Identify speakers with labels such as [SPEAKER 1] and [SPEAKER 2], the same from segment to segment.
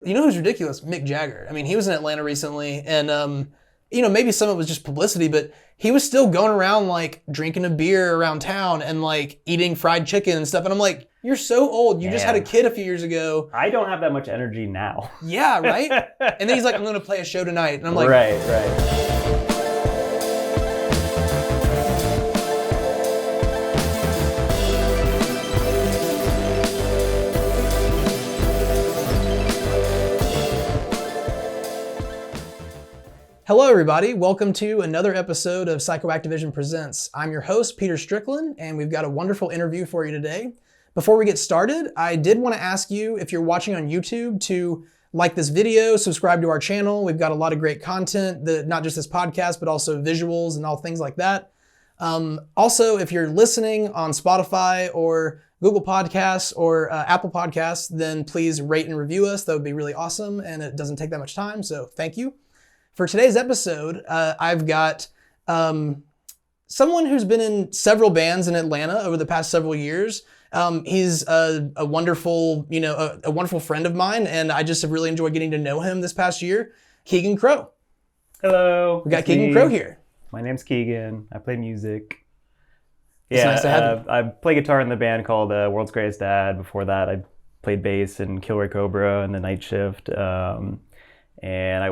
[SPEAKER 1] You know who's ridiculous? Mick Jagger. I mean, he was in Atlanta recently, and maybe some of it was just publicity, but he was still going around like drinking a beer around town and like eating fried chicken and stuff. And I'm like, you're so old. You just had a kid a few years ago.
[SPEAKER 2] I don't have that much energy now.
[SPEAKER 1] Yeah, right? And then he's like, I'm going to play a show tonight. And I'm like,
[SPEAKER 2] Right.
[SPEAKER 1] Hello, everybody. Welcome to another episode of PsychoActivision Presents. I'm your host, Peter Strickland, and we've got a wonderful interview for you today. Before we get started, I did want to ask you, if you're watching on YouTube, to like this video, subscribe to our channel. We've got a lot of great content, not just this podcast, but also visuals and all things like that. Also, if you're listening on Spotify or Google Podcasts or Apple Podcasts, then please rate and review us. That would be really awesome, and it doesn't take that much time, so thank you. For today's episode, I've got someone who's been in several bands in Atlanta over the past several years. He's a wonderful, a wonderful friend of mine, and I just have really enjoyed getting to know him this past year. Kegan Krogh.
[SPEAKER 2] Hello.
[SPEAKER 1] We got Kegan Krogh here.
[SPEAKER 2] My name's Kegan. I play music.
[SPEAKER 1] It's nice to have you.
[SPEAKER 2] I play guitar in the band called World's Greatest Dad. Before that, I played bass in Kilroy, Kobra and the Night Shift. And I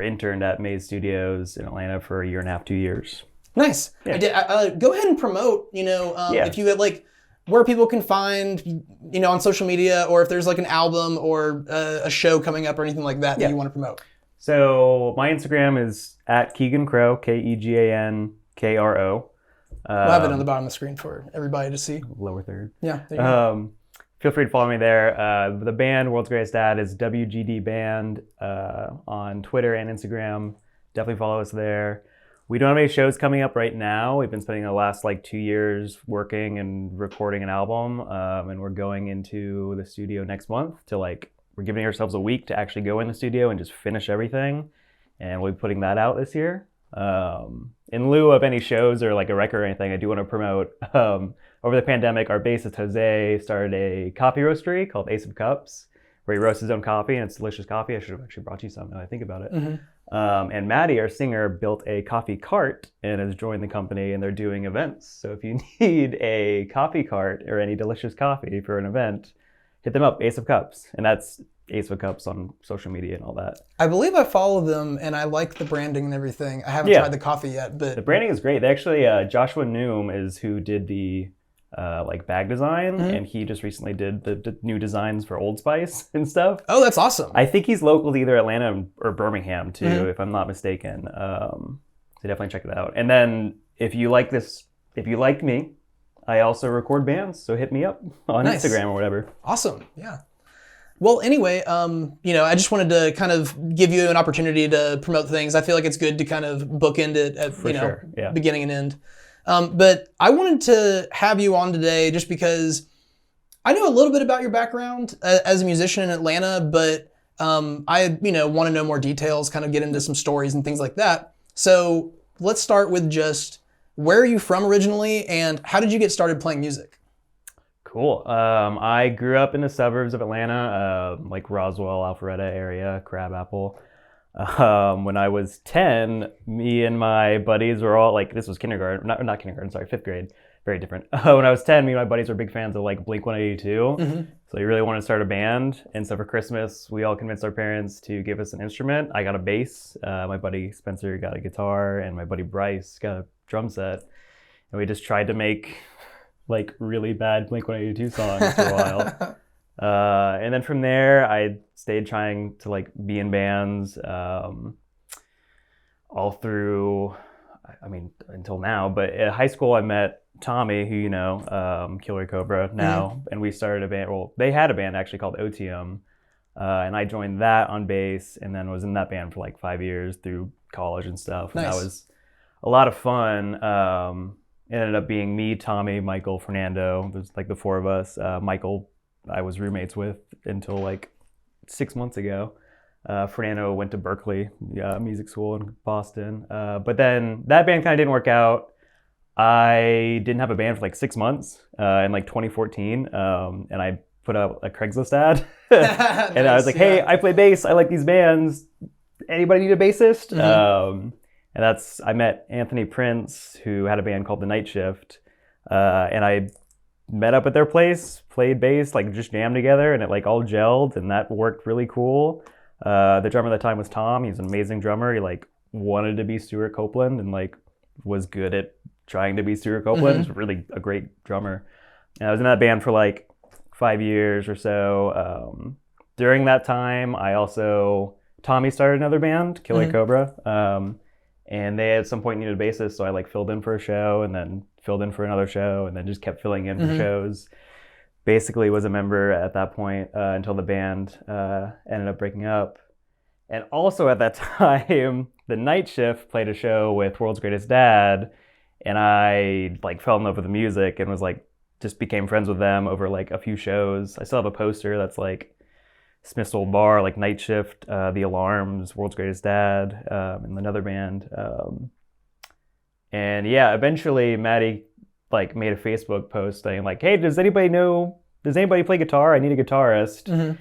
[SPEAKER 2] interned at Maze Studios in Atlanta for a year and a half, 2 years.
[SPEAKER 1] Nice.
[SPEAKER 2] Yeah.
[SPEAKER 1] Go ahead and promote, if you had where people can find, on social media, or if there's like an album or a show coming up or anything like that that you want to promote.
[SPEAKER 2] So my Instagram is at Kegan Krogh, KeganKroh.
[SPEAKER 1] We'll have it on the bottom of the screen for everybody to see.
[SPEAKER 2] Lower third.
[SPEAKER 1] Yeah. There you go.
[SPEAKER 2] Feel free to follow me there. The band, World's Greatest Dad, is WGD Band on Twitter and Instagram. Definitely follow us there. We don't have any shows coming up right now. We've been spending the last 2 years working and recording an album, and we're going into the studio next month we're giving ourselves a week to actually go in the studio and just finish everything, and we'll be putting that out this year. In lieu of any shows or a record or anything, I do want to promote, over the pandemic, our bassist Jose started a coffee roastery called Ace of Cups, where he roasts his own coffee, and it's delicious coffee. I should have actually brought you some now I think about it.
[SPEAKER 1] Mm-hmm.
[SPEAKER 2] And Maddie, our singer, built a coffee cart and has joined the company, and they're doing events. So if you need a coffee cart or any delicious coffee for an event, hit them up, Ace of Cups. And that's Ace of Cups on social media and all that.
[SPEAKER 1] I believe I follow them, and I like the branding and everything. I haven't tried the coffee yet, but...
[SPEAKER 2] The branding is great. They actually, Joshua Noom is who did the bag design,
[SPEAKER 1] mm-hmm.
[SPEAKER 2] and he just recently did the new designs for Old Spice and stuff.
[SPEAKER 1] Oh, that's awesome.
[SPEAKER 2] I think he's local to either Atlanta or Birmingham too,
[SPEAKER 1] mm-hmm.
[SPEAKER 2] if I'm not mistaken. So definitely check it out. And then if you like me, I also record bands, so hit me up on Instagram or whatever.
[SPEAKER 1] Awesome. Yeah. Well, anyway, I just wanted to kind of give you an opportunity to promote things. I feel like it's good to kind of bookend it at beginning and end. But I wanted to have you on today just because I know a little bit about your background as a musician in Atlanta, but I want to know more details, kind of get into some stories and things like that. So let's start with just, where are you from originally, and how did you get started playing music?
[SPEAKER 2] Cool. I grew up in the suburbs of Atlanta, Roswell, Alpharetta area, Crabapple. When I was 10, me and my buddies were all this was kindergarten, not kindergarten, sorry, 5th grade, very different. When I was 10, me and my buddies were big fans of Blink-182.
[SPEAKER 1] Mm-hmm.
[SPEAKER 2] So we really wanted to start a band. And so for Christmas, we all convinced our parents to give us an instrument. I got a bass, my buddy Spencer got a guitar, and my buddy Bryce got a drum set. And we just tried to make really bad Blink-182 songs for a while. And then from there, I stayed trying to be in bands all through, until now. But at high school, I met Tommy, who Kilroy Kobra now, mm-hmm. and we started a band. Well, they had a band actually called OTM, and I joined that on bass, and then was in that band for 5 years through college and stuff.
[SPEAKER 1] Nice.
[SPEAKER 2] And that was a lot of fun. It ended up being me, Tommy, Michael, Fernando. There's the four of us. Michael, I was roommates with until 6 months ago. Fernando went to Berkeley music school in Boston. But then that band kind of didn't work out. I didn't have a band for 6 months in 2014. And I put up a Craigslist ad. And
[SPEAKER 1] Nice,
[SPEAKER 2] I was like, hey, I play bass. I like these bands. Anybody need a bassist? And I met Anthony Prince, who had a band called The Night Shift. And I met up at their place, played bass, like just jammed together, and it like all gelled, and that worked really cool. The drummer at the time was Tom. He's an amazing drummer. He like wanted to be Stuart Copeland and like was good at trying to be Stuart Copeland. He's really a great drummer. And I was in that band for like 5 years or so. During that time, Tommy started another band, Kilroy Kobra. And they at some point needed a bassist, so I like filled in for a show and then filled in for another show and then just kept filling in for shows. Basically was a member at that point until the band ended up breaking up. And also at that time, The Night Shift played a show with World's Greatest Dad, and I like fell in love with the music and was like, just became friends with them over like a few shows. I still have a poster that's like Smith's Old Bar, like Night Shift, The Alarms, World's Greatest Dad, and another band. And yeah, eventually Maddie like made a Facebook post saying like, hey, does anybody play guitar? I need a guitarist.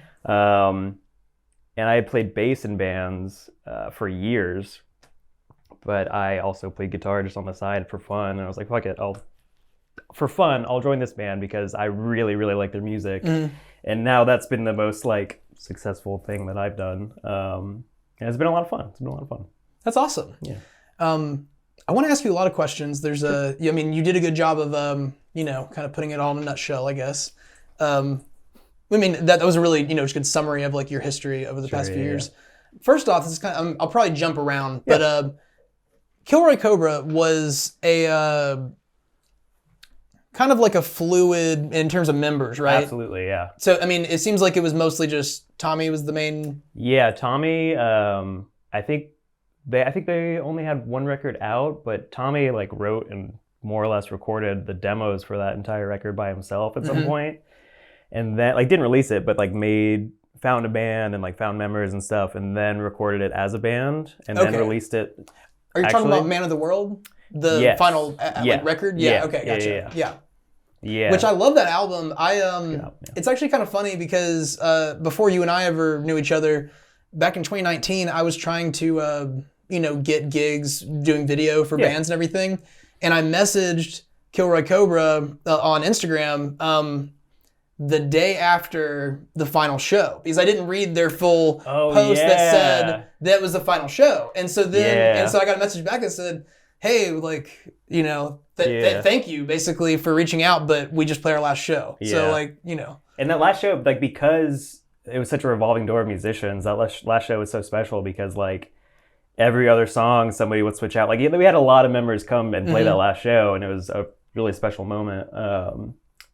[SPEAKER 2] And I had played bass in bands for years, but I also played guitar just on the side for fun. And I was like, fuck it, I'll join this band because I really, really like their music. And now that's been the most like successful thing that I've done. And it's been a lot of fun.
[SPEAKER 1] That's awesome.
[SPEAKER 2] Yeah.
[SPEAKER 1] I want to ask you a lot of questions. I mean, you did a good job of, kind of putting it all in a nutshell, I guess. I mean, that was a really, just good summary of like your history over the past few years. First off, this is kind of, I'll probably jump around, but Kilroy Kobra was a kind of like a fluid in terms of members, right?
[SPEAKER 2] Absolutely, yeah.
[SPEAKER 1] So, I mean, it seems like it was mostly just Tommy was the main.
[SPEAKER 2] Yeah, Tommy. I think they only had one record out, but Tommy like wrote and more or less recorded the demos for that entire record by himself at some point. And then like didn't release it, but like found a band and like found members and stuff, and then recorded it as and then released it.
[SPEAKER 1] Are you talking about Man of the World? The final like, record? Yeah, okay, gotcha. Yeah. Which I love that album. It's actually kind of funny because before you and I ever knew each other, back in 2019, I was trying to get gigs doing video for bands and everything. And I messaged Kilroy Kobra on Instagram the day after the final show because I didn't read their full post that said that was the final show. And so then I got a message back that said, hey, like, thank you basically for reaching out, but we just played our last show. So like,
[SPEAKER 2] And that last show, like, because it was such a revolving door of musicians, that last show was so special because like every other song somebody would switch out. Like we had a lot of members come and play that last show, and it was a really special moment.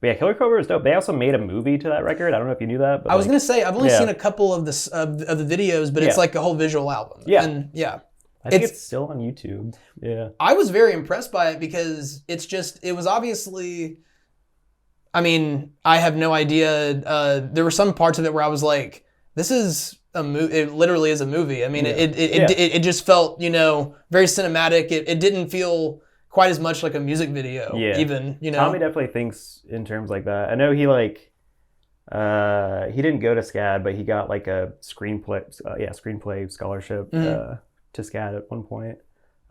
[SPEAKER 2] But yeah, Kilroy Kobra was dope. They also made a movie to that record. I don't know if you knew that. But
[SPEAKER 1] I was going to say, I've only seen a couple of the videos, but it's like a whole visual album.
[SPEAKER 2] Yeah.
[SPEAKER 1] And
[SPEAKER 2] I think it's still on YouTube. Yeah.
[SPEAKER 1] I was very impressed by it because it was obviously, I mean, I have no idea. There were some parts of it where I was like, this is a movie. It literally is a movie. I mean, it just felt, very cinematic. It didn't feel quite as much like a music video, even,
[SPEAKER 2] Tommy definitely thinks in terms like that. I know he like, he didn't go to SCAD, but he got like a screenplay scholarship to SCAD at one point.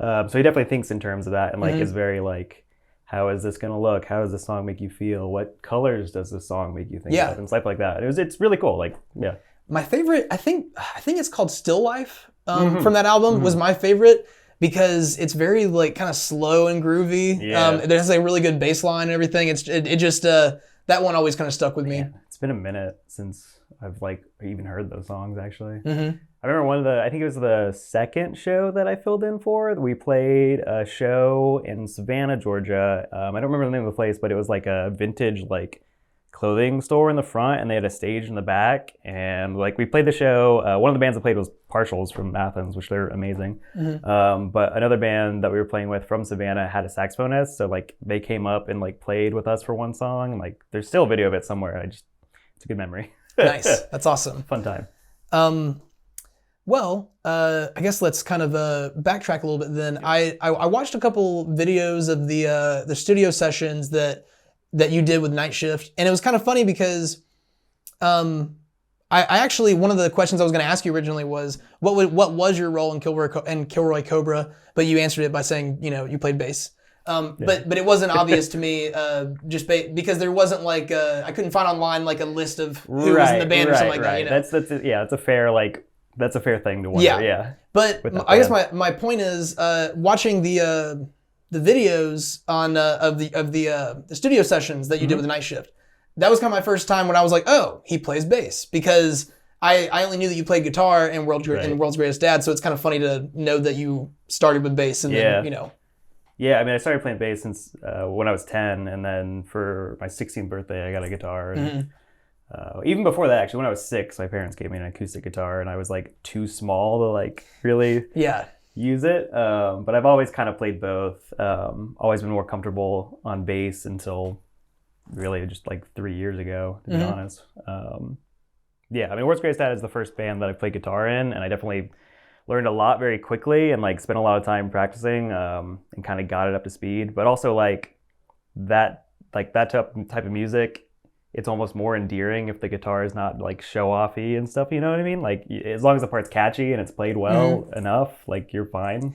[SPEAKER 2] So he definitely thinks in terms of that and like is very like, how is this going to look? How does this song make you feel? What colors does this song make you think of? And stuff like that. It's really cool. Like, yeah. My
[SPEAKER 1] favorite, I think it's called Still Life from that album was my favorite. Because it's very like kind of slow and groovy. There's like a really good bass line and everything. It just that one always kind of stuck with me.
[SPEAKER 2] It's been a minute since I've like even heard those songs actually. I remember I think it was the second show that I filled in for. We played a show in Savannah, Georgia. I don't remember the name of the place, but it was like a vintage like clothing store in the front, and they had a stage in the back, and like we played the show. One of the bands I played was Partials from Athens, which they're amazing. But another band that we were playing with from Savannah had a saxophonist, so like they came up and like played with us for one song, and like there's still a video of it somewhere. It's a good memory.
[SPEAKER 1] Nice, that's awesome.
[SPEAKER 2] Fun time.
[SPEAKER 1] Well, I guess let's kind of backtrack a little bit then. I watched a couple videos of the studio sessions that you did with Night Shift, and it was kind of funny because I actually, one of the questions I was going to ask you originally was, what was your role in Kilroy Kobra? But you answered it by saying, you played bass. But it wasn't obvious to me, because there wasn't like I couldn't find online like a list of who was in the band or something like that.
[SPEAKER 2] That's a fair thing to wonder. Yeah.
[SPEAKER 1] But I guess my point is watching the videos on of the studio sessions that you did with the Night Shift. That was kind of my first time when I was like, oh, he plays bass, because I only knew that you played guitar in World's Greatest Dad, so it's kind of funny to know that you started with bass and then.
[SPEAKER 2] Yeah, I mean, I started playing bass since when I was 10, and then for my 16th birthday, I got a guitar. And, even before that, actually, when I was 6, my parents gave me an acoustic guitar, and I was like too small to like really use it. But I've always kind of played both. Always been more comfortable on bass until really just like 3 years ago, to be honest. I mean, World's Greatest Dad is the first band that I played guitar in, and I definitely learned a lot very quickly and like spent a lot of time practicing and kind of got it up to speed. But also that type of music, it's almost more endearing if the guitar is not like show-offy and stuff, you know what I mean? Like as long as the part's catchy and it's played well enough, like you're fine.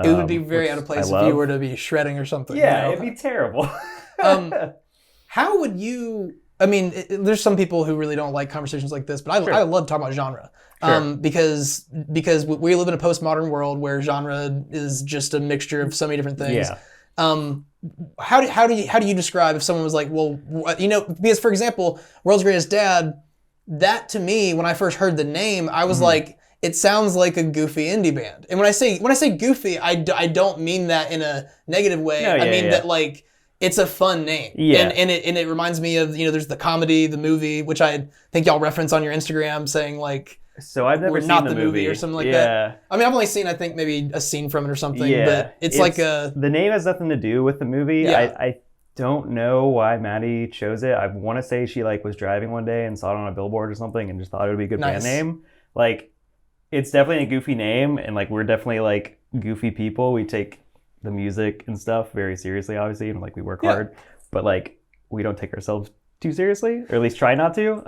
[SPEAKER 1] It would be very out of place if you were to be shredding or something.
[SPEAKER 2] Yeah, it'd be terrible.
[SPEAKER 1] How would you... I mean, there's some people who really don't like conversations like this, but I love talking about genre. Because we live in a postmodern world where genre is just a mixture of so many different things. How do you describe if someone was like, well, because for example, World's Greatest Dad, that to me, when I first heard the name, I was like, it sounds like a goofy indie band. And when I say goofy, I don't mean that in a negative way. I mean that like, it's a fun name. And it reminds me of, there's the comedy, the movie, which I think y'all reference on your Instagram saying like,
[SPEAKER 2] so I've never seen the movie
[SPEAKER 1] or something like that. I mean, I've only seen, I think, maybe a scene from it or something. But it's like a...
[SPEAKER 2] The name has nothing to do with the movie. I don't know why Maddie chose it. I want to say she like was driving one day and saw it on a billboard or something and just thought it would be a good band name. Like, it's definitely a goofy name, and like we're definitely like goofy people. We take the music and stuff very seriously, obviously, and like we work hard, but like we don't take ourselves too seriously, or at least try not to.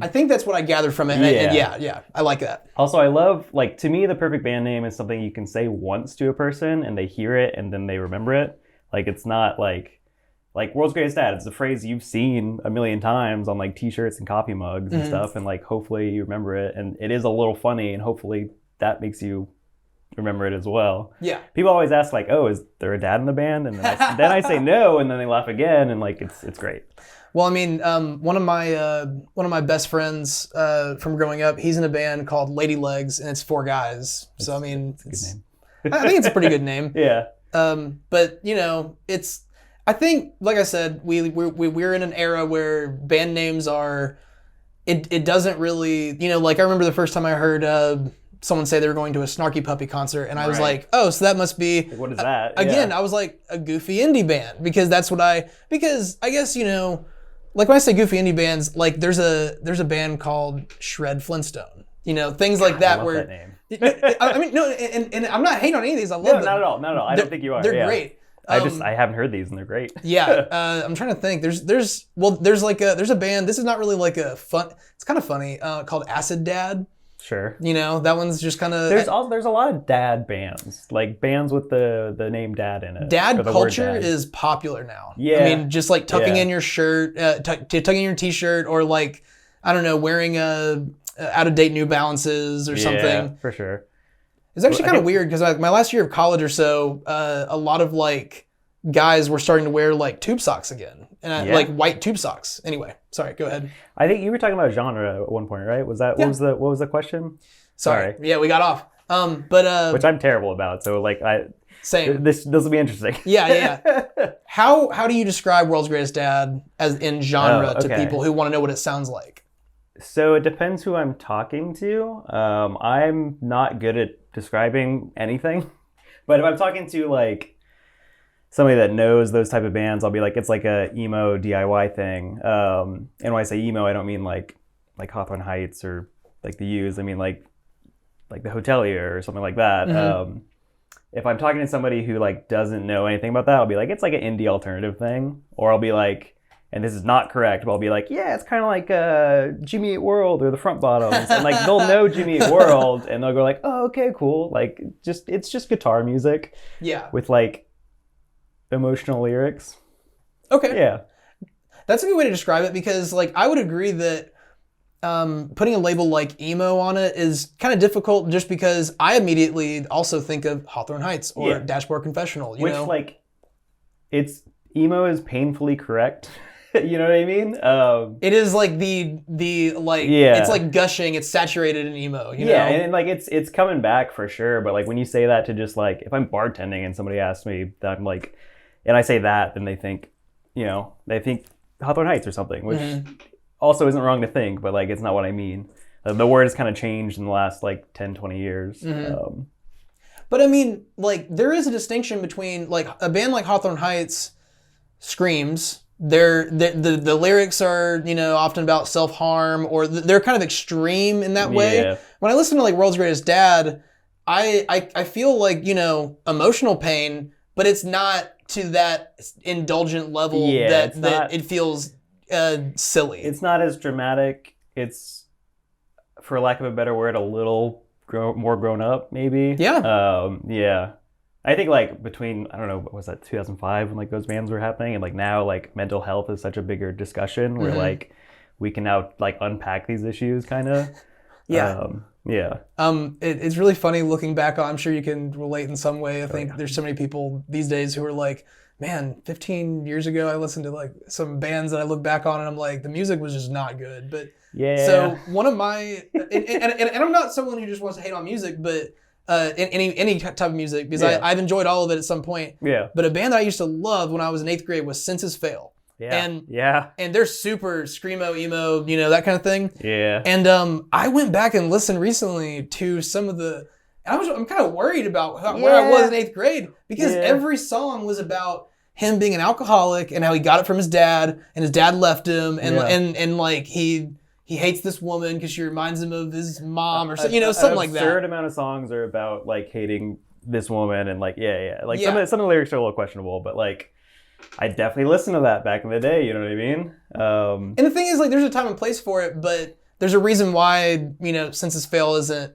[SPEAKER 2] I
[SPEAKER 1] think that's what I gathered from it. And I like that.
[SPEAKER 2] Also, I love, like, to me, the perfect band name is something you can say once to a person and they hear it and then they remember it. Like, it's not like World's Greatest Dad. It's a phrase you've seen a million times on like t-shirts and coffee mugs and stuff, and like hopefully you remember it, and it is a little funny, and hopefully that makes you remember it as well.
[SPEAKER 1] Yeah.
[SPEAKER 2] People always ask like, oh, is there a dad in the band? And then I say no, and then they laugh again, and like it's great.
[SPEAKER 1] Well, I mean, one of my best friends from growing up, he's in a band called Lady Legs, and it's 4 guys. So I mean,
[SPEAKER 2] it's a good name.
[SPEAKER 1] I think it's a pretty good name.
[SPEAKER 2] Yeah.
[SPEAKER 1] But it's. I think, like I said, we're in an era where band names are. It doesn't really, like I remember the first time I heard someone say they were going to a Snarky Puppy concert, and I was like, oh, so that must be...
[SPEAKER 2] Like, what is that?
[SPEAKER 1] Again, I was like, a goofy indie band, because that's what because I guess, like when I say goofy indie bands, like there's a band called Shred Flintstone, things like that.
[SPEAKER 2] I love
[SPEAKER 1] where
[SPEAKER 2] that name.
[SPEAKER 1] I mean, no, and I'm not hating on any of these. I love them.
[SPEAKER 2] Not at all. I don't think you are.
[SPEAKER 1] They're great.
[SPEAKER 2] I haven't heard these, and they're great.
[SPEAKER 1] I'm trying to think. There's a band. This is not really like a fun. It's kind of funny. Called Acid Dad.
[SPEAKER 2] Sure.
[SPEAKER 1] That one's just kind of...
[SPEAKER 2] There's a lot of dad bands, like bands with the name dad in it.
[SPEAKER 1] Dad culture is popular now.
[SPEAKER 2] Yeah.
[SPEAKER 1] I mean, just like tucking in your shirt, tucking in your t-shirt, or like, I don't know, wearing out-of-date New Balances or something.
[SPEAKER 2] Yeah, for sure.
[SPEAKER 1] It's actually kind of weird, because like my last year of college or so, a lot of like guys were starting to wear like tube socks again, and like white tube socks. Anyway, sorry, go ahead.
[SPEAKER 2] I think you were talking about genre at one point, right? Was that what was the question?
[SPEAKER 1] Sorry. Yeah, we got off. But
[SPEAKER 2] which I'm terrible about. So like
[SPEAKER 1] same.
[SPEAKER 2] This will be interesting.
[SPEAKER 1] Yeah. How do you describe World's Greatest Dad as in genre to people who want to know what it sounds like?
[SPEAKER 2] So it depends who I'm talking to. I'm not good at describing anything, but if I'm talking to like somebody that knows those type of bands, I'll be like, it's like a emo DIY thing. And when I say emo, I don't mean like Hawthorne Heights or like the Used. I mean like the Hotelier or something like that. If I'm talking to somebody who like doesn't know anything about that, I'll be like, it's like an indie alternative thing. Or I'll be like, and this is not correct, but I'll be like, yeah, it's kind of like Jimmy Eat World or the Front Bottoms, and like they'll know Jimmy Eat World, and they'll go like, oh, okay, cool, like it's just guitar music, with like emotional lyrics.
[SPEAKER 1] Okay,
[SPEAKER 2] yeah,
[SPEAKER 1] that's a good way to describe it, because like I would agree that putting a label like emo on it is kind of difficult, just because I immediately also think of Hawthorne Heights or Dashboard Confessional, you know?
[SPEAKER 2] Like, it's emo is painfully correct. You know what I mean?
[SPEAKER 1] It is like the like, it's like gushing, it's saturated in emo, you know?
[SPEAKER 2] And like it's coming back for sure, but like when you say that to just like, if I'm bartending and somebody asks me that, I'm like, and I say that, then they think, they think Hawthorne Heights or something, which also isn't wrong to think, but like it's not what I mean. The word has kind of changed in the last like 10, 20 years.
[SPEAKER 1] But I mean, like there is a distinction between like a band like Hawthorne Heights screams. The lyrics are, often about self-harm, or they're kind of extreme in that way.
[SPEAKER 2] Yeah.
[SPEAKER 1] When I listen to like World's Greatest Dad, I feel like, emotional pain, but it's not to that indulgent level that it feels silly.
[SPEAKER 2] It's not as dramatic. It's, for lack of a better word, a little more grown up, maybe.
[SPEAKER 1] Yeah.
[SPEAKER 2] I think like between, I don't know, what was that, 2005 when like those bands were happening, and like now like mental health is such a bigger discussion where like we can now like unpack these issues kind of.
[SPEAKER 1] It's really funny looking back on. I'm sure you can relate in some way. I think there's so many people these days who are like, man, 15 years ago I listened to like some bands that I look back on and I'm like, the music was just not good. But so one of my and I'm not someone who just wants to hate on music, but in any type of music, because I've enjoyed all of it at some point. But a band that I used to love when I was in 8th grade was Senses Fail. And they're super screamo, emo, that kind of thing. And I went back and listened recently to some of the, and I'm kind of worried about where I was in 8th grade, because every song was about him being an alcoholic and how he got it from his dad, and his dad left him, and like he hates this woman because she reminds him of his mom, or something, something like that.
[SPEAKER 2] An absurd amount of songs are about like hating this woman, and like like some of the lyrics are a little questionable, but like I definitely listened to that back in the day. You know what I mean?
[SPEAKER 1] And the thing is, like, there's a time and place for it, but there's a reason why Senses Fail isn't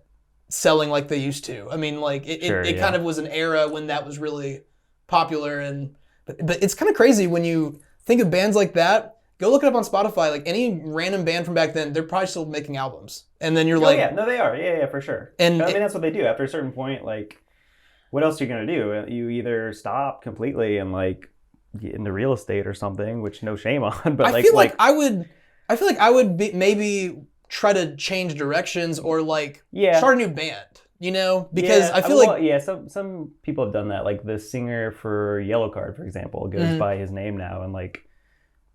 [SPEAKER 1] selling like they used to. I mean, like it kind of was an era when that was really popular, and but it's kind of crazy when you think of bands like that. Go look it up on Spotify. Like any random band from back then, they're probably still making albums. And then you're like,
[SPEAKER 2] no, they are. Yeah, for sure. And I mean, that's what they do. After a certain point, like, what else are you gonna do? You either stop completely and like get into real estate or something, which no shame on. But
[SPEAKER 1] I feel like I would maybe try to change directions, or like start a new band. Because I feel like
[SPEAKER 2] some people have done that. Like the singer for Yellow Card, for example, goes by his name now and like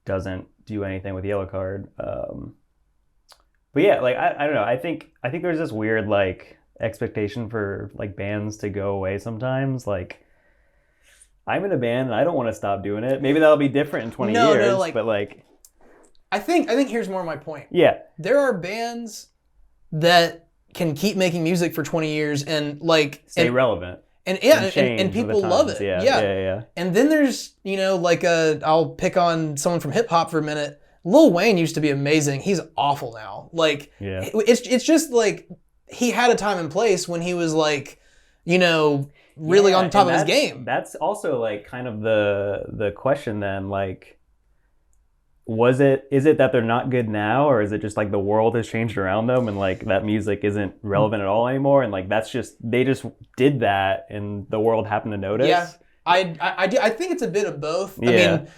[SPEAKER 2] doesn't do anything with Yellow Card. But yeah, like I don't know. I think there's this weird like expectation for like bands to go away sometimes. Like I'm in a band and I don't want to stop doing it. Maybe that'll be different in 20 years. But like
[SPEAKER 1] I think here's more my point. There are bands that can keep making music for 20 years and like
[SPEAKER 2] stay relevant.
[SPEAKER 1] And people love it. Yeah. And then there's, like I'll pick on someone from hip hop for a minute. Lil Wayne used to be amazing. He's awful now. Like it's just like he had a time and place when he was like, really on top of his game.
[SPEAKER 2] That's also like kind of the question then, like is it that they're not good now, or is it just like the world has changed around them and like that music isn't relevant at all anymore, and like they just did that and the world happened to notice?
[SPEAKER 1] I think it's a bit of both. I mean,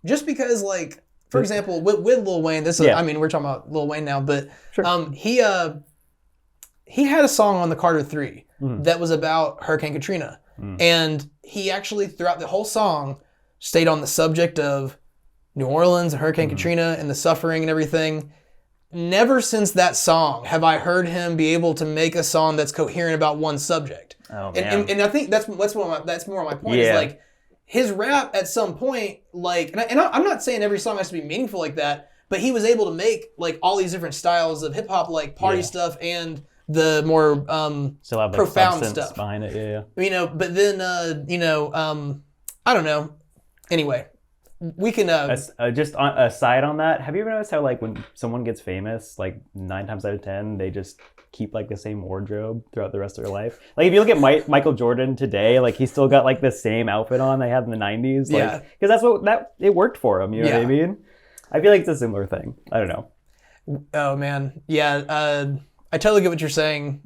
[SPEAKER 1] just because like, for example, with Lil Wayne, I mean, we're talking about Lil Wayne now, but he had a song on the Carter 3 that was about Hurricane Katrina, and he actually throughout the whole song stayed on the subject of New Orleans and Hurricane Katrina and the suffering and everything. Never since that song have I heard him be able to make a song that's coherent about one subject.
[SPEAKER 2] Oh, man.
[SPEAKER 1] And I think that's more of my point. Is like his rap at some point, like, and I'm not saying every song has to be meaningful like that, but he was able to make like all these different styles of hip hop, like party stuff and the more
[SPEAKER 2] still have
[SPEAKER 1] profound stuff
[SPEAKER 2] behind it.
[SPEAKER 1] But then I don't know. Anyway. we can.
[SPEAKER 2] Just on a side on that, have you ever noticed how like when someone gets famous, like 9 times out of 10, they just keep like the same wardrobe throughout the rest of their life? Like if you look at Michael Jordan today, like he's still got like the same outfit on they had in the 90s. Like, because it worked for him. You know what I mean? I feel like it's a similar thing. I don't know.
[SPEAKER 1] Oh man, yeah. I totally get what you're saying.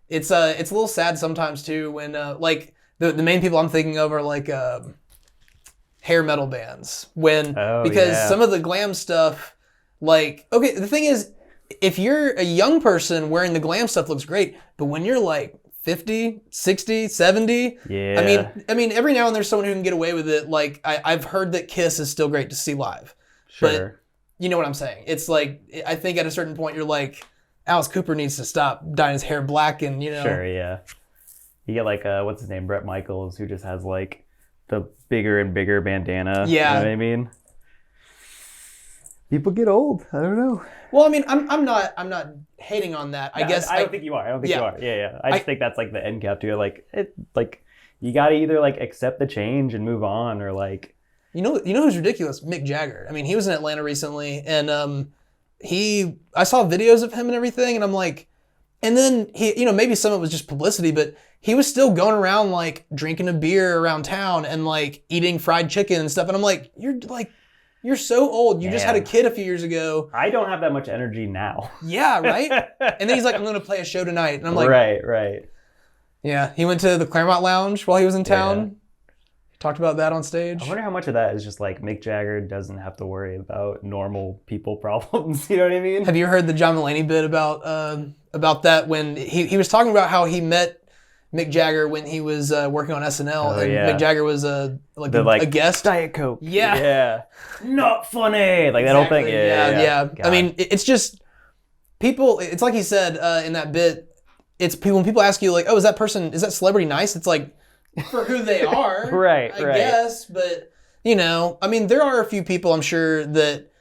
[SPEAKER 1] It's a little sad sometimes too when like the main people I'm thinking of are like hair metal bands because some of the glam stuff, like, okay, the thing is, if you're a young person wearing the glam stuff looks great, but when you're like 50, 60, 70, I mean every now and then there's someone who can get away with it. Like I've heard that Kiss is still great to see live.
[SPEAKER 2] Sure.
[SPEAKER 1] But you know what I'm saying? It's like, I think at a certain point you're like, Alice Cooper needs to stop dyeing his hair black and, you know.
[SPEAKER 2] Sure, yeah. You get like, what's his name? Brett Michaels, who just has like the bigger and bigger bandana.
[SPEAKER 1] Yeah.
[SPEAKER 2] You know what I mean? People get old. I don't know.
[SPEAKER 1] Well, I mean, I'm not hating on that. I guess
[SPEAKER 2] I don't think you are. I don't think you are. Yeah. I just think that's like the end cap to it. Like you got to either like accept the change and move on, or like.
[SPEAKER 1] You know who's ridiculous? Mick Jagger. I mean, he was in Atlanta recently, and I saw videos of him and everything, and I'm like, and then he, you know, maybe some of it was just publicity, but he was still going around like drinking a beer around town and like eating fried chicken and stuff, and I'm like, you're so old. You just had a kid a few years ago.
[SPEAKER 2] I don't have that much energy now.
[SPEAKER 1] Yeah, right? And then he's like, I'm going to play a show tonight. And I'm like...
[SPEAKER 2] Right.
[SPEAKER 1] Yeah, he went to the Claremont Lounge while he was in town. Yeah. Talked about that on stage.
[SPEAKER 2] I wonder how much of that is just like Mick Jagger doesn't have to worry about normal people problems. You know what I mean?
[SPEAKER 1] Have you heard the John Mulaney bit about that when he was talking about how he met Mick Jagger when he was working on SNL, and Mick Jagger was a guest.
[SPEAKER 2] Diet Coke.
[SPEAKER 1] Yeah.
[SPEAKER 2] Not funny. Like that whole thing. Yeah.
[SPEAKER 1] I mean, it's just people. It's like he said in that bit. It's people when people ask you like, oh, is that celebrity nice? It's like for who they are,
[SPEAKER 2] right?
[SPEAKER 1] I guess, but you know, I mean, there are a few people I'm sure that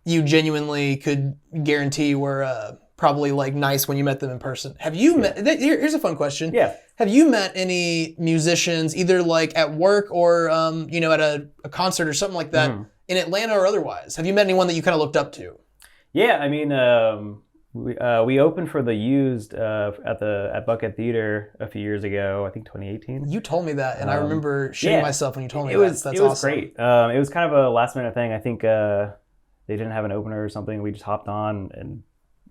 [SPEAKER 1] you genuinely could guarantee were probably like nice when you met them in person. Have you met? Here's a fun question.
[SPEAKER 2] Yeah.
[SPEAKER 1] Have you met any musicians either like at work or you know, at a concert or something like that in Atlanta or otherwise? Have you met anyone that you kind of looked up to?
[SPEAKER 2] Yeah, I mean, we opened for the Used at Bucket Theater a few years ago. I think 2018.
[SPEAKER 1] You told me that, and I remember shitting myself when you told me that. That's
[SPEAKER 2] awesome. It was great. It was kind of a last minute thing. I think they didn't have an opener or something. We just hopped on and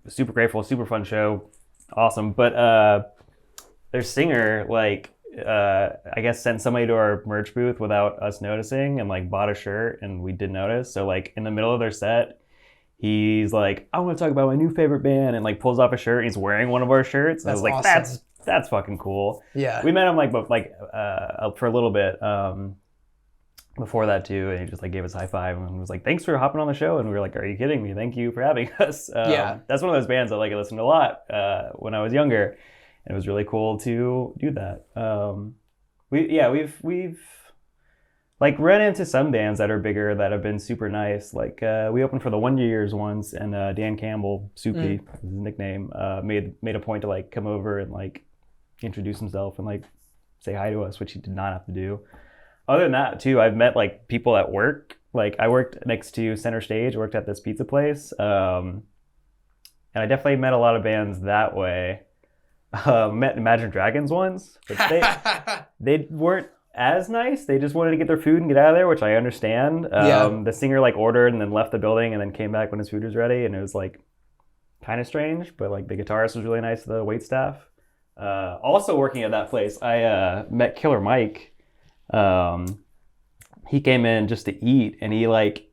[SPEAKER 2] super grateful, super fun show, awesome. But their singer, like, I guess sent somebody to our merch booth without us noticing and like bought a shirt, and we did notice. So like in the middle of their set, he's like, I want to talk about my new favorite band, and like pulls off a shirt. And he's wearing one of our shirts. And I was like, awesome. That's fucking cool.
[SPEAKER 1] Yeah.
[SPEAKER 2] We met him for a little bit before that too, and he just like gave us a high five and was like, thanks for hopping on the show. And we were like, are you kidding me? Thank you for having us. That's one of those bands that like I listened to a lot when I was younger, and it was really cool to do that. We've like run into some bands that are bigger that have been super nice. Like we opened for the Wonder Years once, and Dan Campbell, Soupy, his nickname, made a point to like come over and like introduce himself and like say hi to us, which he did not have to do. Other than that too, I've met like people at work. Like I worked next to Center Stage, worked at this pizza place, and I definitely met a lot of bands that way. Met Imagine Dragons once, but they weren't as nice. They just wanted to get their food and get out of there, which I understand. The singer like ordered and then left the building and then came back when his food was ready, and it was like kind of strange, but like the guitarist was really nice to the waitstaff. Also working at that place, I met Killer Mike. He came in just to eat, and he like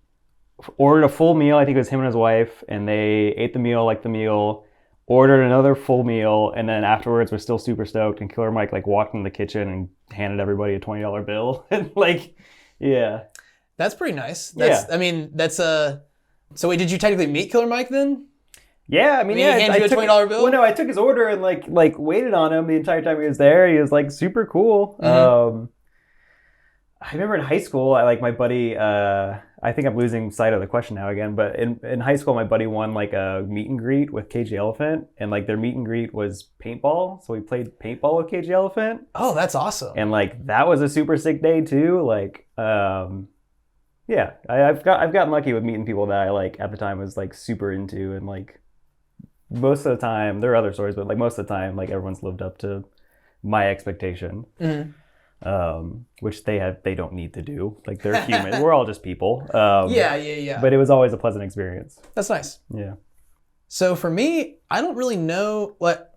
[SPEAKER 2] ordered a full meal. I think it was him and his wife, and they ate the meal, liked the meal, ordered another full meal, and then afterwards was still super stoked. And Killer Mike like walked in the kitchen and handed everybody a $20 bill. And like, yeah,
[SPEAKER 1] that's pretty nice. I mean, that's so wait, did you technically meet Killer Mike then?
[SPEAKER 2] Yeah, I mean,
[SPEAKER 1] he handed you a $20 bill?
[SPEAKER 2] Well, no, I took his order and like waited on him the entire time he was there. He was like super cool. I remember in high school, my buddy, I think I'm losing sight of the question now again, but in high school, my buddy won like a meet and greet with Cage the Elephant, and like their meet and greet was paintball. So we played paintball with Cage the Elephant.
[SPEAKER 1] Oh, that's awesome.
[SPEAKER 2] And like, that was a super sick day too. Like, yeah, Yeah, I've gotten lucky with meeting people that I like at the time was like super into, and like most of the time there are other stories, but like most of the time like everyone's lived up to my expectation, which they don't need to do. Like they're human. We're all just people.
[SPEAKER 1] Yeah.
[SPEAKER 2] But it was always a pleasant experience.
[SPEAKER 1] That's nice.
[SPEAKER 2] Yeah.
[SPEAKER 1] So for me, I don't really know what.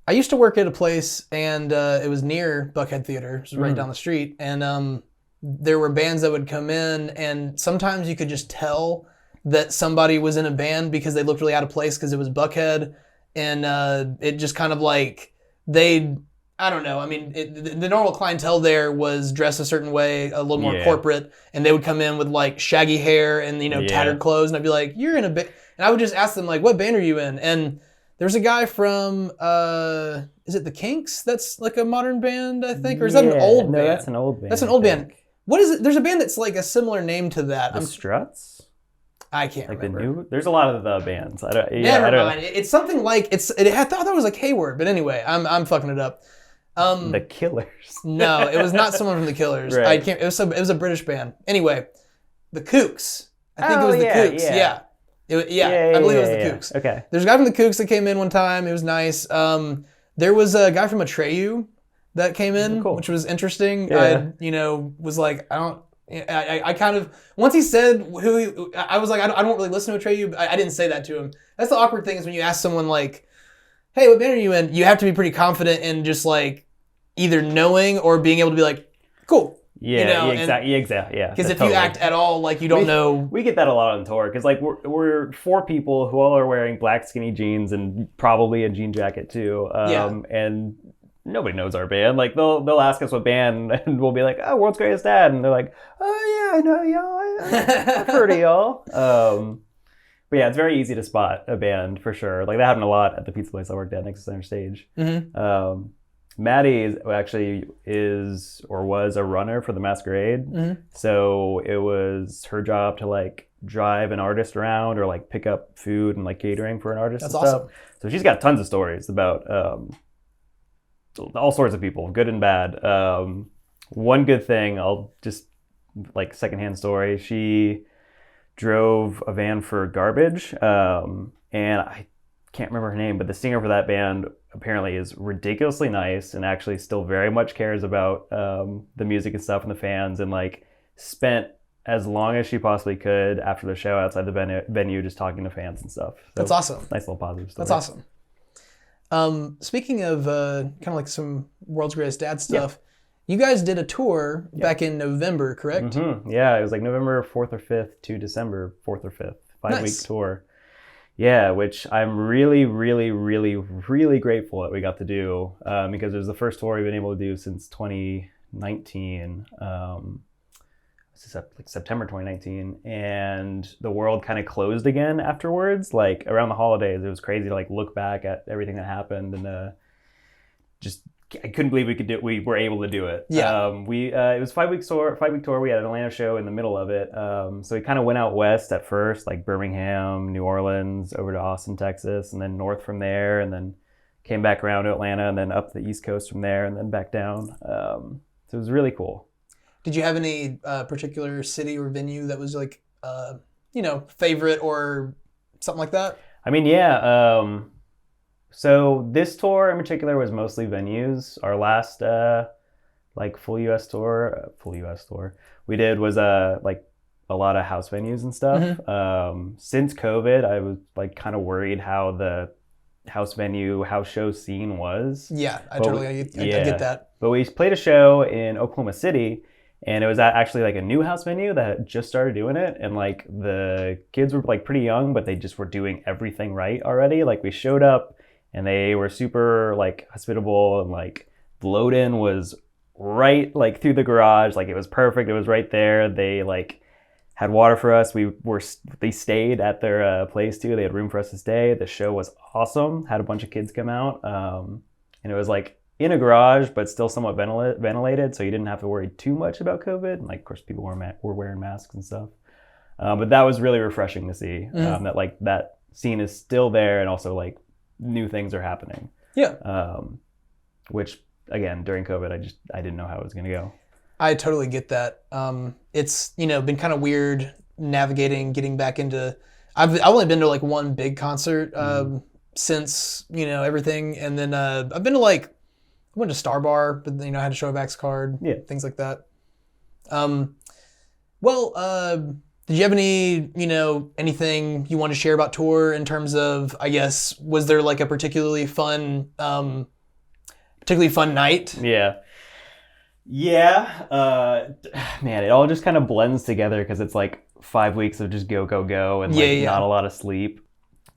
[SPEAKER 1] I used to work at a place, and it was near Buckhead Theater, which was right down the street, and there were bands that would come in, and sometimes you could just tell that somebody was in a band because they looked really out of place because it was Buckhead, and it just kind of like I don't know. I mean, the normal clientele there was dressed a certain way, a little more corporate, and they would come in with like shaggy hair and tattered clothes, and I'd be like, "You're in a band," and I would just ask them like, "What band are you in?" And there's a guy from is it the Kinks? That's like a modern band, I think, or is that an old band?
[SPEAKER 2] No, that's an old band.
[SPEAKER 1] That's an old band. What is it? There's a band that's like a similar name to that.
[SPEAKER 2] The Struts?
[SPEAKER 1] I can't remember.
[SPEAKER 2] There's a lot of the bands.
[SPEAKER 1] Never mind. It's something like I thought it was like Hayward, but anyway, I'm fucking it up.
[SPEAKER 2] The Killers.
[SPEAKER 1] No, it was not someone from the Killers.
[SPEAKER 2] Right.
[SPEAKER 1] I can't. It was a British band. Anyway, the Kooks. I think it was the Kooks. Yeah. I believe it was the Kooks.
[SPEAKER 2] Okay.
[SPEAKER 1] There's a guy from the Kooks that came in one time. It was nice. There was a guy from Atreyu that came in, which was interesting.
[SPEAKER 2] Yeah.
[SPEAKER 1] I was like, I kind of, once he said I was like, I don't really listen to Atreyu. I didn't say that to him. That's the awkward thing is when you ask someone like, hey, what band are you in? You have to be pretty confident in just like either knowing or being able to be like, cool.
[SPEAKER 2] Exactly. Yeah.
[SPEAKER 1] Because if you act at all like you don't know.
[SPEAKER 2] We get that a lot on tour because like we're four people who all are wearing black skinny jeans and probably a jean jacket too. And nobody knows our band. Like they'll ask us what band and we'll be like, oh, World's Greatest Dad. And they're like, oh yeah, I know y'all. I've heard of y'all. But yeah, it's very easy to spot a band for sure. Like that happened a lot at the pizza place I worked at next to Center Stage. Mm-hmm. Maddie actually is or was a runner for the Masquerade. Mm-hmm. So it was her job to like drive an artist around or like pick up food and like catering for an artist.
[SPEAKER 1] That's
[SPEAKER 2] and
[SPEAKER 1] awesome.
[SPEAKER 2] Stuff. So she's got tons of stories about all sorts of people, good and bad. One good thing, I'll just like secondhand story. She drove a van for Garbage, and I can't remember her name, but the singer for that band apparently is ridiculously nice and actually still very much cares about the music and stuff and the fans, and like spent as long as she possibly could after the show outside the venue just talking to fans and stuff. So
[SPEAKER 1] that's awesome.
[SPEAKER 2] Nice little positive story.
[SPEAKER 1] That's awesome. Speaking of kind of like some World's Greatest Dad stuff, you guys did a tour back in November, correct?
[SPEAKER 2] Mm-hmm. Yeah, it was like November 4th or 5th to December 4th or 5th. 5-week tour. Yeah, which I'm really, really, really, really grateful that we got to do because it was the first tour we've been able to do since 2019. Like September 2019, and the world kind of closed again afterwards. Like around the holidays, it was crazy to like look back at everything that happened and just I couldn't believe we were able to do it. Yeah. It was 5-week tour. We had an Atlanta show in the middle of it. So we kind of went out west at first, like Birmingham, New Orleans, over to Austin, Texas, and then north from there, and then came back around to Atlanta, and then up the East Coast from there, and then back down. So it was really cool.
[SPEAKER 1] Did you have any particular city or venue that was like, favorite or something like that?
[SPEAKER 2] I mean, yeah. So this tour in particular was mostly venues. Our last full US tour we did was like a lot of house venues and stuff. Mm-hmm. Since COVID, I was like kind of worried how the house show scene was.
[SPEAKER 1] Yeah, I get that.
[SPEAKER 2] But we played a show in Oklahoma City, and it was actually like a new house venue that had just started doing it, and like the kids were like pretty young, but they just were doing everything right already. Like we showed up and they were super like hospitable, and like the load-in was right like through the garage. Like it was perfect. It was right there. They like had water for us. They stayed at their place too. They had room for us to stay. The show was awesome. Had a bunch of kids come out, and it was like in a garage, but still somewhat ventilated, so you didn't have to worry too much about COVID. And like, of course, people were wearing masks and stuff. But that was really refreshing to see that like that scene is still there, and also like new things are happening.
[SPEAKER 1] Yeah.
[SPEAKER 2] Which again, during COVID, I didn't know how it was going to go.
[SPEAKER 1] I totally get that. It's, been kind of weird navigating, getting back into, I've only been to like one big concert since, everything. And then I've been to I went to Star Bar, but I had to show a Vax card, things like that. Did you have any, anything you want to share about tour in terms of, I guess, was there like a particularly fun night?
[SPEAKER 2] Yeah. Man, it all just kind of blends together because it's like 5 weeks of just go, go, go and not a lot of sleep.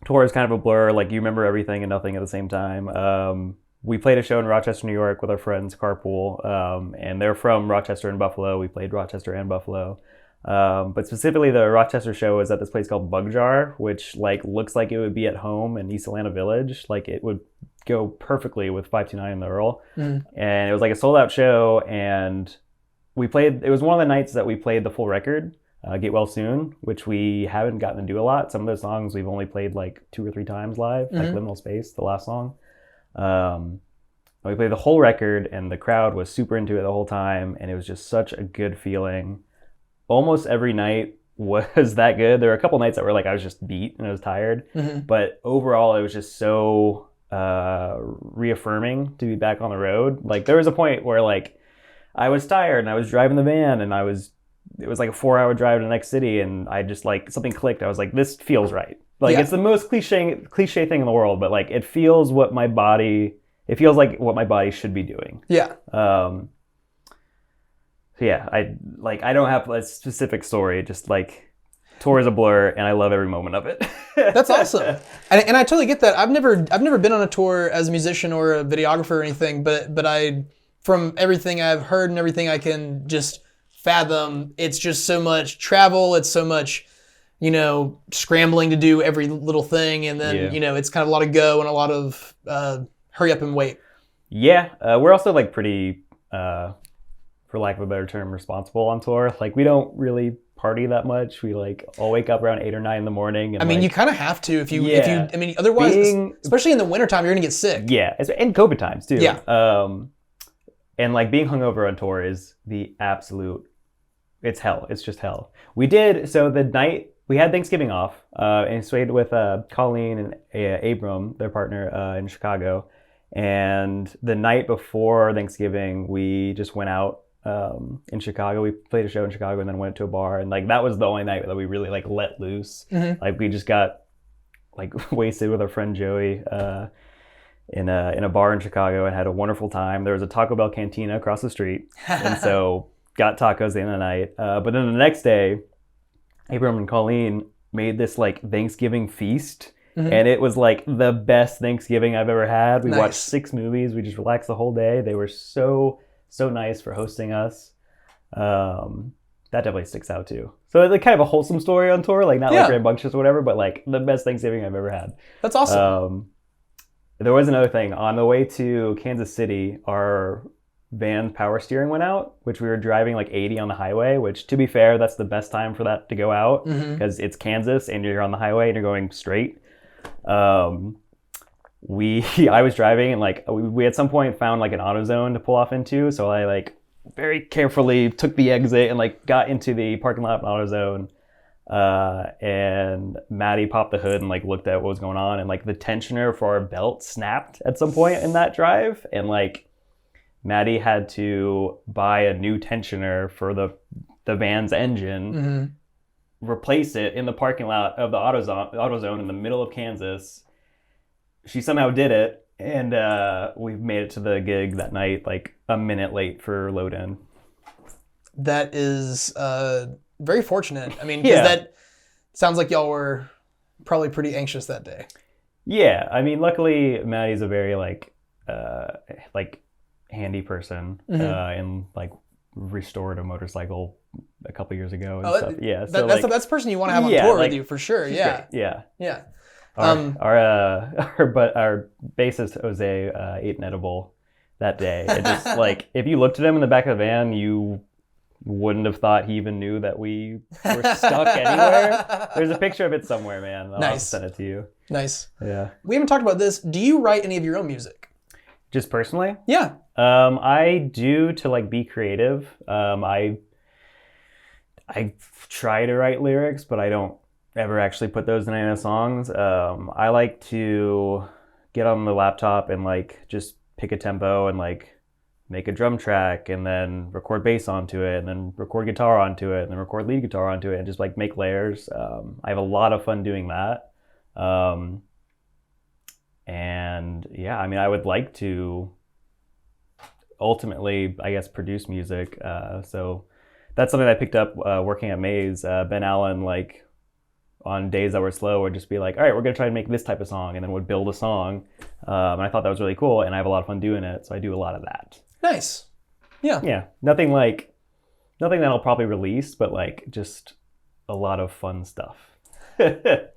[SPEAKER 2] Tour is kind of a blur. Like you remember everything and nothing at the same time. We played a show in Rochester, New York with our friends Carpool. And they're from Rochester and Buffalo. We played Rochester and Buffalo. But specifically the Rochester show was at this place called Bug Jar, which looks like it would be at home in East Atlanta Village. Like it would go perfectly with 529 and the Earl. And it was like a sold out show, and it was one of the nights that we played the full record, Get Well Soon, which we haven't gotten to do a lot. Some of those songs we've only played like 2 or 3 times live, like Liminal Space, the last song. We played the whole record, and the crowd was super into it the whole time, and it was just such a good feeling. Almost every night was that good. There were a couple nights that were like I was just beat and I was tired, but overall it was just so reaffirming to be back on the road. Like there was a point where like I was tired and I was driving the van, and it was like a 4-hour drive to the next city, and I just like something clicked. I was like, this feels right. Like it's the most cliche thing in the world, but like it feels like what my body should be doing.
[SPEAKER 1] Yeah.
[SPEAKER 2] I don't have a specific story, just like tour is a blur and I love every moment of it.
[SPEAKER 1] That's awesome. And I totally get that. I've never been on a tour as a musician or a videographer or anything, but I, from everything I've heard and everything I can just fathom, it's just so much travel, it's so much, scrambling to do every little thing, and then, it's kind of a lot of go and a lot of hurry up and wait.
[SPEAKER 2] Yeah, we're also like pretty, for lack of a better term, responsible on tour. Like we don't really party that much. We all wake up around 8 or 9 in the morning. And
[SPEAKER 1] you kind of have to if you otherwise, especially in the wintertime, you're gonna get sick.
[SPEAKER 2] Yeah, and COVID times too.
[SPEAKER 1] Yeah.
[SPEAKER 2] And being hungover on tour is the absolute, it's hell. It's just hell. The night we had Thanksgiving off, and stayed with Colleen and Abram, their partner, in Chicago. And the night before Thanksgiving, we just went out in Chicago. We played a show in Chicago and then went to a bar, and that was the only night that we really let loose. We just got wasted with our friend Joey in a bar in Chicago and had a wonderful time. There was a Taco Bell cantina across the street, and so got tacos at the end of the night. But then the next day, Abram and Colleen made this Thanksgiving feast. And it was the best Thanksgiving I've ever had. We watched 6 movies. We just relaxed the whole day. They were so nice for hosting us. That definitely sticks out too. So it's kind of a wholesome story on tour, not rambunctious or whatever, but the best Thanksgiving I've ever had.
[SPEAKER 1] That's awesome.
[SPEAKER 2] There was another thing. On the way to Kansas City, our van's power steering went out, which we were driving 80 on the highway, which to be fair, that's the best time for that to go out because it's Kansas and you're on the highway and you're going straight. I was driving and we at some point found an AutoZone to pull off into, so I very carefully took the exit and got into the parking lot of AutoZone, and Maddie popped the hood and looked at what was going on, and the tensioner for our belt snapped at some point in that drive, and Maddie had to buy a new tensioner for the van's engine, replace it in the parking lot of the AutoZone in the middle of Kansas. She somehow did it, and we made it to the gig that night a minute late for load in.
[SPEAKER 1] That is very fortunate. I mean, because that sounds like y'all were probably pretty anxious that day.
[SPEAKER 2] Yeah, I mean, luckily Maddie's a very handy person, and restored a motorcycle a couple years ago and stuff. Yeah, so
[SPEAKER 1] that's the person you want to have on tour with you for sure. Yeah.
[SPEAKER 2] Great.
[SPEAKER 1] Yeah.
[SPEAKER 2] Our bassist Jose ate an edible that day. It just if you looked at him in the back of the van, you wouldn't have thought he even knew that we were stuck anywhere. There's a picture of it somewhere, man. I'll send it to you.
[SPEAKER 1] Nice.
[SPEAKER 2] Yeah.
[SPEAKER 1] We haven't talked about this. Do you write any of your own music?
[SPEAKER 2] Just personally?
[SPEAKER 1] Yeah.
[SPEAKER 2] I do to like be creative. I try to write lyrics, but I don't ever actually put those in any of the songs. I like to get on the laptop and like just pick a tempo and like make a drum track and then record bass onto it and then record guitar onto it and then record lead guitar onto it and just like make layers. I have a lot of fun doing that. And yeah, I mean, I would like to ultimately, I guess, produce music. So that's something I picked up working at Maze. Ben Allen, like on days that were slow, would just be like, all right, we're going to try to make this type of song, and then would build a song. And I thought that was really cool, and I have a lot of fun doing it. So I do a lot of that.
[SPEAKER 1] Nice. Yeah.
[SPEAKER 2] Yeah. Nothing that I'll probably release, but like just a lot of fun stuff.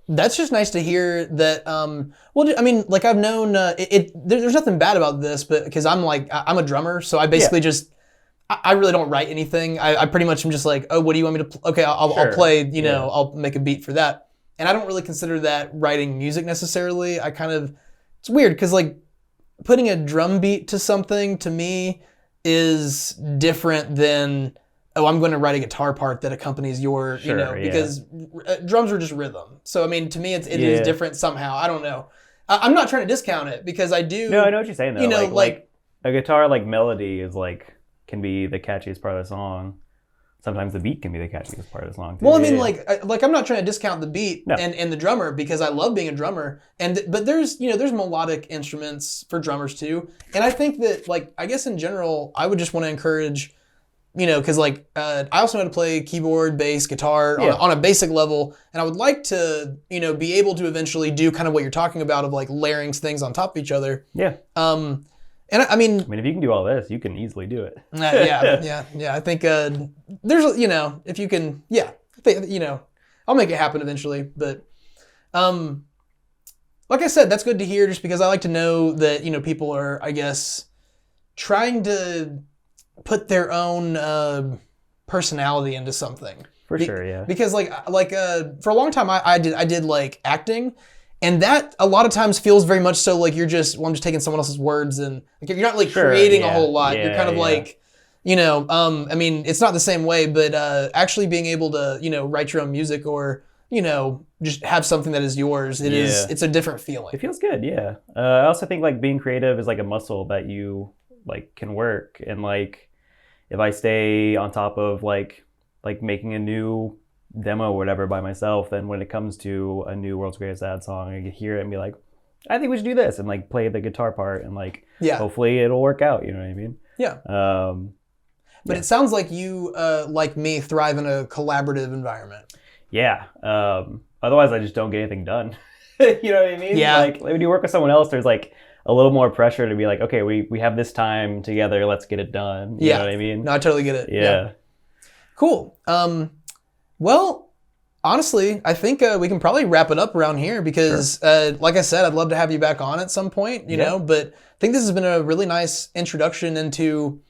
[SPEAKER 1] That's just nice to hear that. Well, I mean, like I've known there's nothing bad about this, but because I'm a drummer, so I basically just I really don't write anything. I pretty much am just like, oh, what do you want me to? Okay, I'll play. I'll make a beat for that, and I don't really consider that writing music necessarily. It's weird because like putting a drum beat to something to me is different than, oh, I'm going to write a guitar part that accompanies your, because drums are just rhythm. So, I mean, to me, it is different somehow. I don't know. I'm not trying to discount it because I do.
[SPEAKER 2] No, I know what you're saying though. Like a guitar like melody is like, can be the catchiest part of the song. Sometimes the beat can be the catchiest part of the song too.
[SPEAKER 1] Well, I mean, like I'm not trying to discount the beat and the drummer because I love being a drummer. But there's melodic instruments for drummers too. And I think that like, I guess in general, I would just want to encourage, because like I also know how to play keyboard, bass, guitar on a basic level, and I would like to be able to eventually do kind of what you're talking about of like layering things on top of each other.
[SPEAKER 2] Yeah.
[SPEAKER 1] And I mean,
[SPEAKER 2] if you can do all this, you can easily do it.
[SPEAKER 1] Yeah. I think there's if you can, I think I'll make it happen eventually. But like I said, that's good to hear, just because I like to know that people are, I guess, trying to put their own personality into something.
[SPEAKER 2] For sure, yeah.
[SPEAKER 1] Because like for a long time I did like acting, and that a lot of times feels very much so like you're just, I'm just taking someone else's words, and like, you're not like creating a whole lot. You're kind of like, I mean, it's not the same way, but actually being able to write your own music or just have something that is yours. It's a different feeling.
[SPEAKER 2] It feels good, yeah. I also think like being creative is like a muscle that you like can work, and like if I stay on top of like making a new demo or whatever by myself, then when it comes to a new World's Greatest Dad song, I can hear it and be like, I think we should do this, and like play the guitar part, and like hopefully it'll work out, you know what I mean?
[SPEAKER 1] Yeah. But it sounds like you like me thrive in a collaborative environment.
[SPEAKER 2] Yeah. Otherwise I just don't get anything done. You know what I mean?
[SPEAKER 1] Yeah.
[SPEAKER 2] Like when you work with someone else, there's like a little more pressure to be like, okay, we have this time together, let's get it done. You know what I mean?
[SPEAKER 1] No, I totally get it.
[SPEAKER 2] Yeah.
[SPEAKER 1] Cool. Well, honestly, I think we can probably wrap it up around here because, like I said, I'd love to have you back on at some point, you know, but I think this has been a really nice introduction into,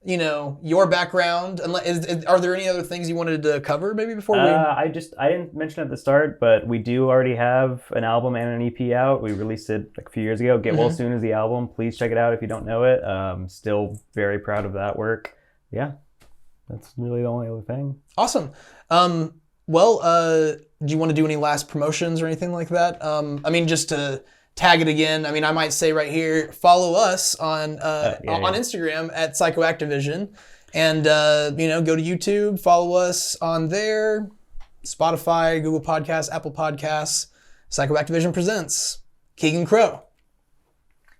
[SPEAKER 1] your background. Are there any other things you wanted to cover maybe before we...
[SPEAKER 2] I didn't mention at the start, but we do already have an album and an EP out. We released it like a few years ago. Get Well Soon is the album. Please check it out if you don't know it. Still very proud of that work. Yeah. That's really the only other thing.
[SPEAKER 1] Awesome. Well, do you want to do any last promotions or anything like that? I mean, just to tag it again, I mean, I might say right here, follow us on Instagram at PsychoActivision, and go to YouTube, follow us on there, Spotify, Google Podcasts, Apple Podcasts. PsychoActivision presents Kegan Krogh.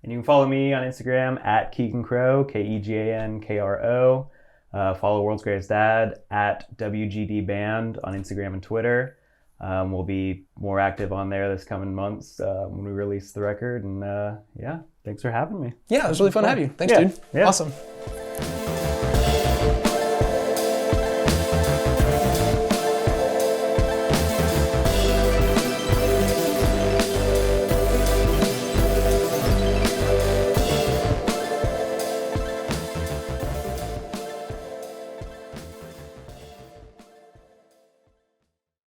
[SPEAKER 2] And you can follow me on Instagram at Kegan Krogh, KEGANKRO. Follow World's Greatest Dad at WGD Band on Instagram and Twitter. We'll be more active on there this coming months when we release the record. And thanks for having me.
[SPEAKER 1] Yeah, it was really fun to have you. Thanks, dude. Yeah. Awesome.